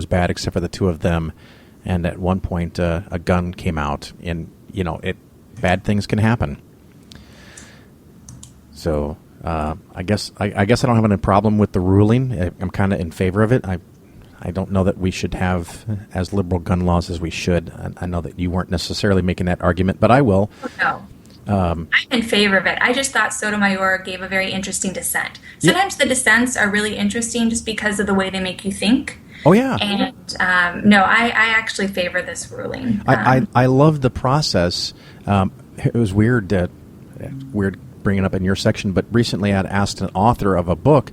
bad except for the two of them. And at one point, a gun came out, and bad things can happen. So I guess I don't have any problem with the ruling. I'm kind of in favor of it. I don't know that we should have as liberal gun laws as we should. I know that you weren't necessarily making that argument, but I will. No. I'm in favor of it. I just thought Sotomayor gave a very interesting dissent. Sometimes the dissents are really interesting just because of the way they make you think. Oh, yeah. And no, I actually favor this ruling. I love the process. It was weird bringing it up in your section, but recently I'd asked an author of a book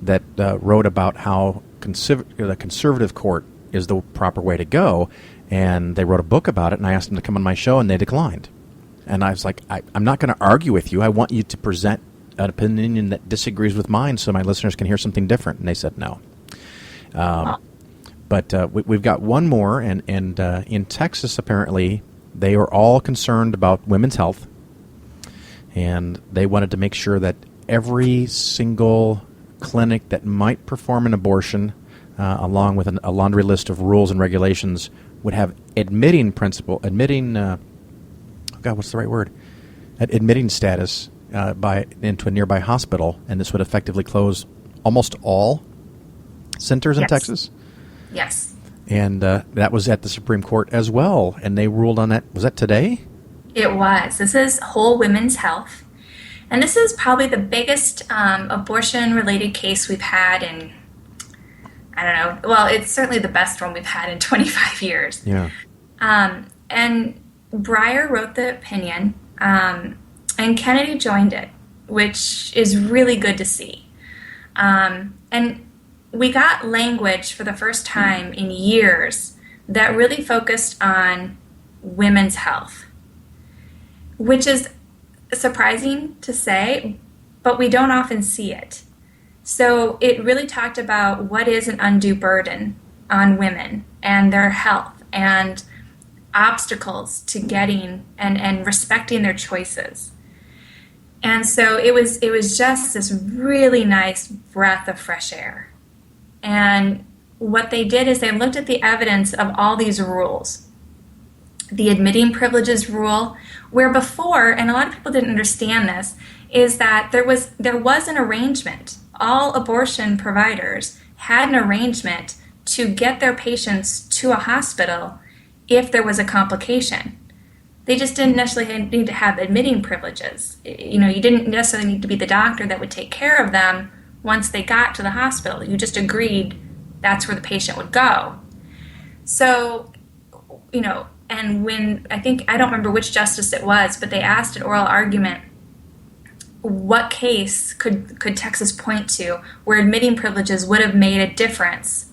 that wrote about how the conservative court is the proper way to go, and they wrote a book about it, and I asked them to come on my show, and they declined. And I was like, I'm not going to argue with you. I want you to present an opinion that disagrees with mine so my listeners can hear something different. And they said no. But we've got one more, and in Texas, apparently, they are all concerned about women's health, and they wanted to make sure that every single clinic that might perform an abortion, along with a laundry list of rules and regulations, would have admitting status into a nearby hospital, and this would effectively close almost all centers in Texas. Yes. And that was at the Supreme Court as well, and they ruled on that. Was that today? It was. This is Whole Women's Health. And this is probably the biggest abortion-related case we've had in, I don't know, well, it's certainly the best one we've had in 25 years. Yeah. And Breyer wrote the opinion, and Kennedy joined it, which is really good to see. And we got language for the first time in years that really focused on women's health, which is surprising to say, but we don't often see it. So it really talked about what is an undue burden on women and their health and obstacles to getting and respecting their choices. And so it was just this really nice breath of fresh air. And what they did is they looked at the evidence of all these rules. The admitting privileges rule, where before, and a lot of people didn't understand this, is that there was an arrangement. All abortion providers had an arrangement to get their patients to a hospital if there was a complication. They just didn't necessarily need to have admitting privileges. You didn't necessarily need to be the doctor that would take care of them once they got to the hospital. You just agreed that's where the patient would go. So, and when, I don't remember which justice it was, but they asked an oral argument, what case could Texas point to where admitting privileges would have made a difference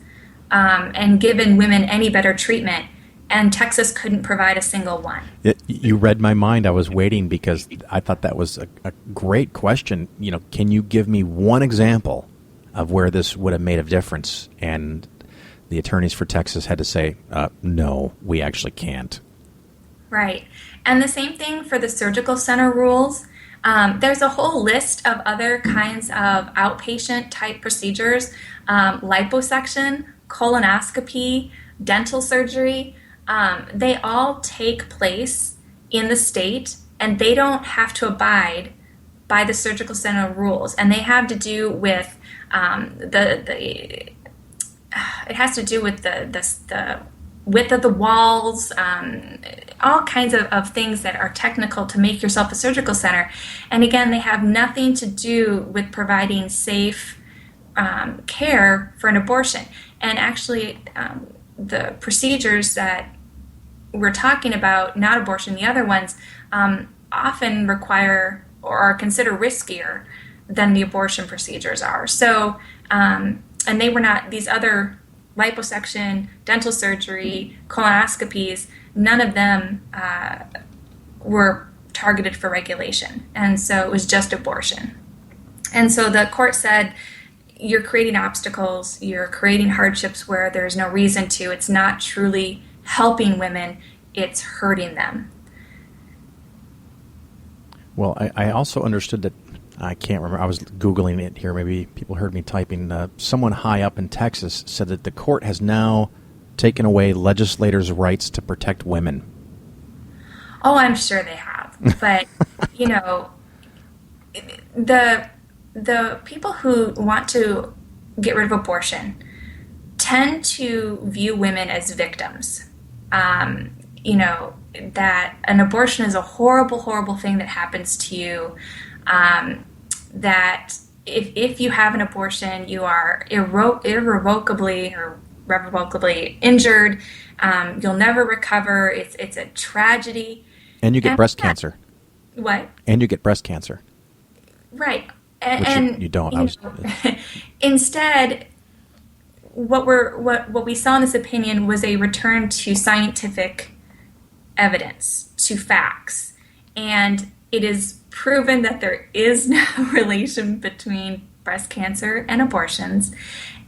and given women any better treatment? And Texas couldn't provide a single one. You read my mind. I was waiting because I thought that was a great question. Can you give me one example of where this would have made a difference? And the attorneys for Texas had to say, no, we actually can't. Right. And the same thing for the surgical center rules. There's a whole list of other kinds of outpatient type procedures, liposuction, colonoscopy, dental surgery. They all take place in the state, and they don't have to abide by the surgical center rules. And they have to do with it has to do with the width of the walls, all kinds of things that are technical to make yourself a surgical center. And again, they have nothing to do with providing safe care for an abortion. And actually, the procedures that we're talking about, not abortion, the other ones, often require or are considered riskier than the abortion procedures are. So, and they were not, these other liposuction, dental surgery, colonoscopies, none of them were targeted for regulation. And so it was just abortion. And so the court said, you're creating obstacles, you're creating hardships where there's no reason to. It's not truly helping women, it's hurting them. Well, I also understood that, I can't remember, I was Googling it here, maybe people heard me typing, someone high up in Texas said that the court has now taken away legislators' rights to protect women? Oh, I'm sure they have. But, you know, the people who want to get rid of abortion tend to view women as victims. You know, that an abortion is a horrible, horrible thing that happens to you. That if you have an abortion, you are irrevocably injured. You'll never recover. It's a tragedy. And you get breast cancer. What? And you get breast cancer. Right. Which you don't. Instead, what we saw in this opinion was a return to scientific evidence, to facts. And it is proven that there is no relation between breast cancer and abortions.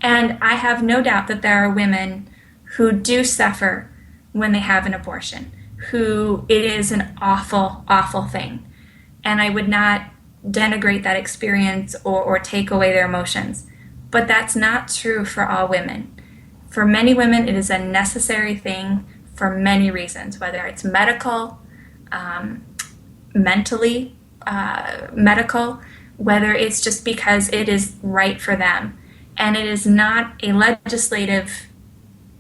And I have no doubt that there are women who do suffer when they have an abortion, who it is an awful, awful thing. And I would not denigrate that experience or take away their emotions. But that's not true for all women. For many women, it is a necessary thing for many reasons, whether it's medical, mentally medical, whether it's just because it is right for them. And it is not a legislative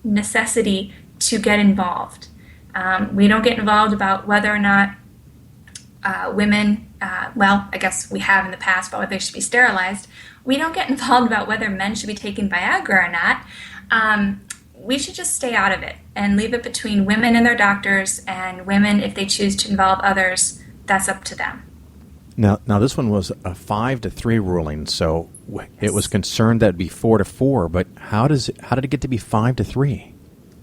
necessity to get involved. We don't get involved about whether or not women, well, I guess we have in the past, about whether they should be sterilized. We don't get involved about whether men should be taking Viagra or not. We should just stay out of it and leave it between women and their doctors, and women, if they choose to involve others, that's up to them. Now this one was a 5-3 ruling, so it was concerned that it'd be 4-4. But how did it get to be 5-3?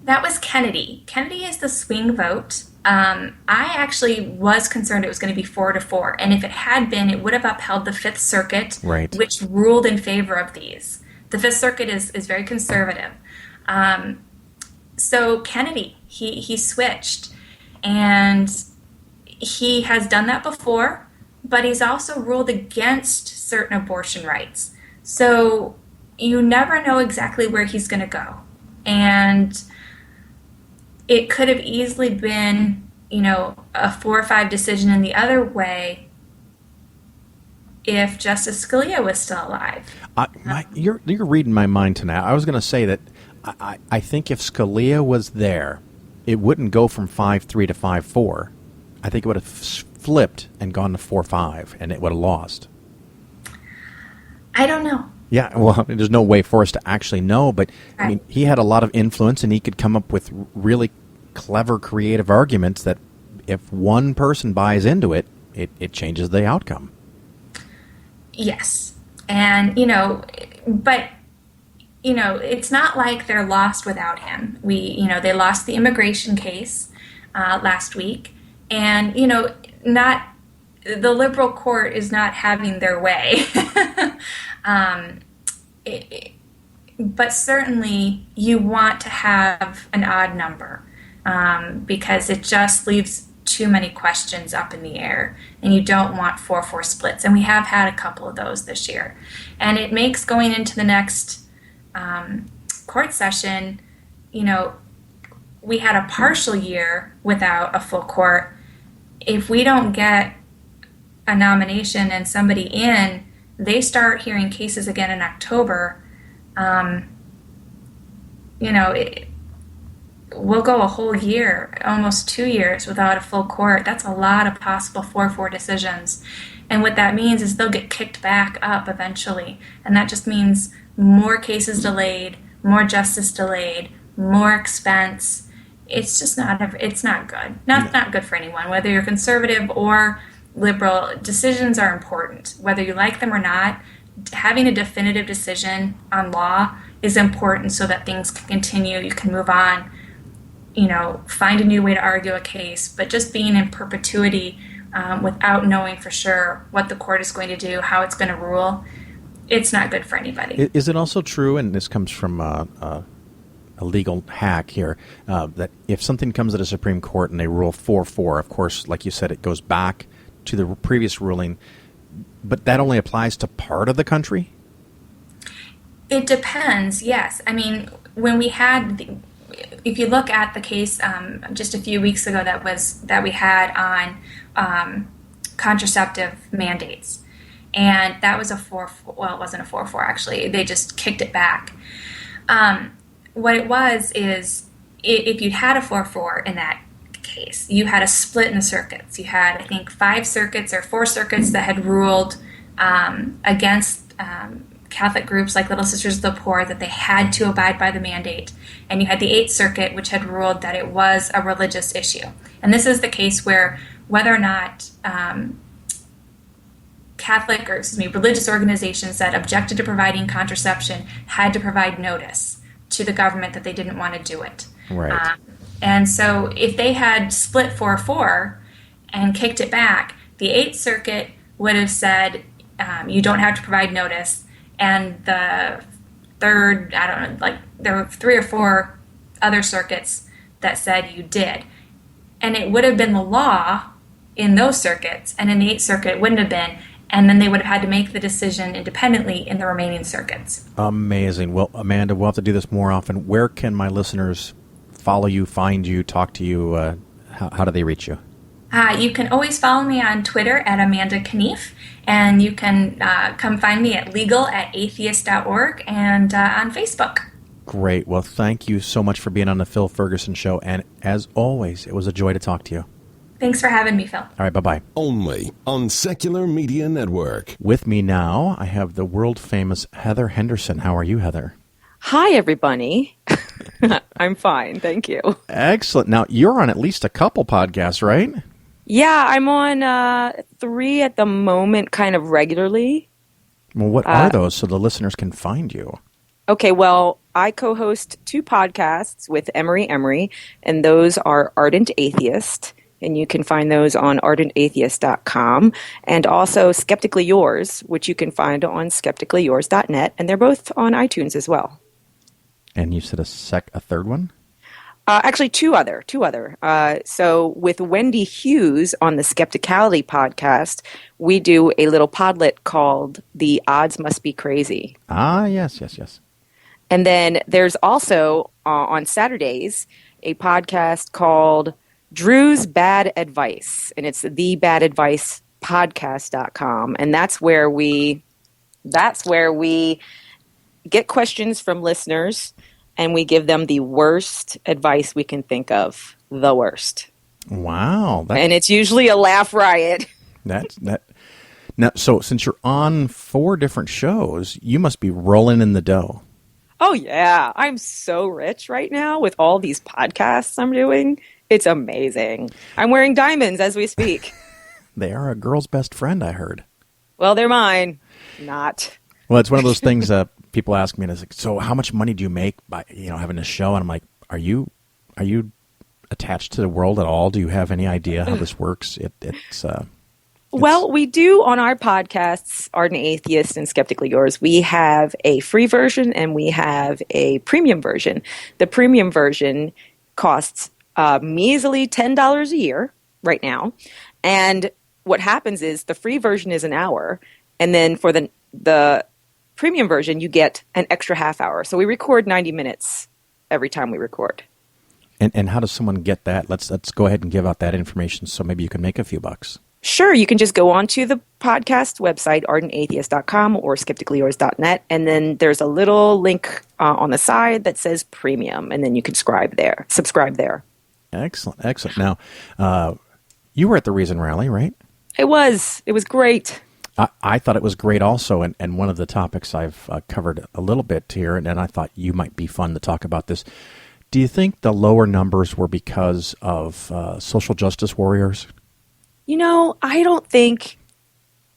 That was Kennedy. Kennedy is the swing vote. I actually was concerned it was going to be 4-4, and if it had been, it would have upheld the Fifth Circuit, right, which ruled in favor of these. The Fifth Circuit is very conservative. So Kennedy, he switched, and he has done that before, but he's also ruled against certain abortion rights. So you never know exactly where he's going to go. And it could have easily been, you know, a 4-5 decision in the other way if Justice Scalia was still alive. You're reading my mind tonight. I was going to say that I think if Scalia was there, it wouldn't go from 5-3 to 5-4. I think it would have flipped and gone to 4-5, and it would have lost. I don't know. Yeah, well, there's no way for us to actually know, but right. I mean, he had a lot of influence, and he could come up with really clever, creative arguments that if one person buys into it, it changes the outcome. Yes. And, you know, but, you know, it's not like they're lost without him. They lost the immigration case last week, and, you know, the liberal court is not having their way. But certainly you want to have an odd number because it just leaves too many questions up in the air, and you don't want 4-4 splits. And we have had a couple of those this year. And it makes going into the next court session, you know, we had a partial year without a full court. If we don't get a nomination and somebody in, they start hearing cases again in October. We'll go a whole year, almost 2 years, without a full court. That's a lot of possible 4-4 decisions. And what that means is they'll get kicked back up eventually. And that just means more cases delayed, more justice delayed, more expense. It's just it's not good. Not good for anyone, whether you're conservative or liberal. Decisions are important. Whether you like them or not, having a definitive decision on law is important so that things can continue, you can move on, you know, find a new way to argue a case. But just being in perpetuity without knowing for sure what the court is going to do, how it's going to rule, it's not good for anybody. Is it also true, and this comes from a legal hack here, that if something comes to the Supreme Court and they rule 4-4, of course, like you said, it goes back to the previous ruling, but that only applies to part of the country? It depends, yes. I mean, when we had if you look at the case just a few weeks ago that we had on contraceptive mandates, and that was a 4-4. Well, it wasn't a 4-4 actually. They just kicked it back. What it was is if you'd had a 4-4 in that case, you had a split in the circuits. You had, I think, 5 circuits or 4 circuits that had ruled against Catholic groups like Little Sisters of the Poor that they had to abide by the mandate. And you had the 8th Circuit, which had ruled that it was a religious issue. And this is the case where whether or not religious organizations that objected to providing contraception had to provide notice to the government that they didn't want to do it. Right. And so if they had split 4-4 and kicked it back, the 8th Circuit would have said you don't have to provide notice. And the third, I don't know, like there were 3 or 4 other circuits that said you did. And it would have been the law in those circuits, and in the 8th Circuit it wouldn't have been. And then they would have had to make the decision independently in the remaining circuits. Amazing. Well, Amanda, we'll have to do this more often. Where can my listeners follow you, find you, talk to you? How do they reach you? You can always follow me on Twitter at Amanda Knief, and you can come find me at legal@atheist.org and on Facebook. Great. Well, thank you so much for being on the Phil Ferguson Show, and as always, it was a joy to talk to you. Thanks for having me, Phil. All right, bye-bye. Only on Secular Media Network. With me now, I have the world-famous Heather Henderson. How are you, Heather? Hi, everybody. I'm fine, thank you. Excellent. Now, you're on at least a couple podcasts, right? Yeah, I'm on 3 at the moment, kind of regularly. Well, what are those so the listeners can find you? Okay, well, I co-host 2 podcasts with Emery Emery, and those are Ardent Atheist, and you can find those on ardentatheist.com, and also Skeptically Yours, which you can find on skepticallyyours.net, and they're both on iTunes as well. And you said a third one? Actually, two other. So with Wendy Hughes on the Skepticality podcast, we do a little podlet called The Odds Must Be Crazy. Ah, yes. And then there's also, on Saturdays, a podcast called Drew's Bad Advice, and it's thebadadvicepodcast.com, and that's where we get questions from listeners, and we give them the worst advice we can think of, the worst. Wow. And it's usually a laugh riot. That. Now, so since you're on 4 different shows, you must be rolling in the dough. Oh, yeah. I'm so rich right now with all these podcasts I'm doing. It's amazing. I'm wearing diamonds as we speak. They are a girl's best friend, I heard. Well, they're mine. Not. Well, it's one of those things that people ask me, and it's like, so how much money do you make by having a show? And I'm like, are you attached to the world at all? Do you have any idea how this works? Well, we do on our podcasts, Ardent Atheist and Skeptically Yours, we have a free version and we have a premium version. The premium version costs measly $10 a year right now. And what happens is the free version is an hour, and then for the premium version, you get an extra half hour. So we record 90 minutes every time we record. And how does someone get that? Let's go ahead and give out that information so maybe you can make a few bucks. Sure. You can just go onto the podcast website, ardentatheist.com or skepticallyyours.net, and then there's a little link on the side that says premium, and then you can subscribe there. Excellent. Now, you were at the Reason Rally, right? It was great. I thought it was great also, and one of the topics I've covered a little bit here, and I thought you might be fun to talk about this. Do you think the lower numbers were because of social justice warriors? I don't think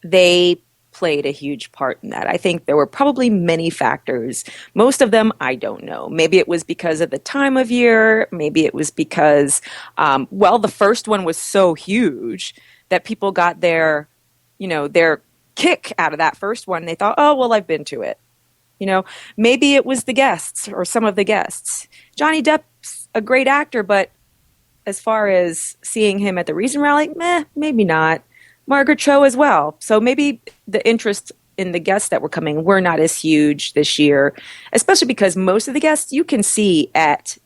they played a huge part in that. I think there were probably many factors. Most of them, I don't know. Maybe it was because of the time of year. Maybe it was because, the first one was so huge that people got their kick out of that first one. They thought, oh, well, I've been to it. Maybe it was the guests or some of the guests. Johnny Depp's a great actor, but as far as seeing him at the Reason Rally, maybe not. Margaret Cho as well. So maybe the interest in the guests that were coming were not as huge this year, especially because most of the guests you can see at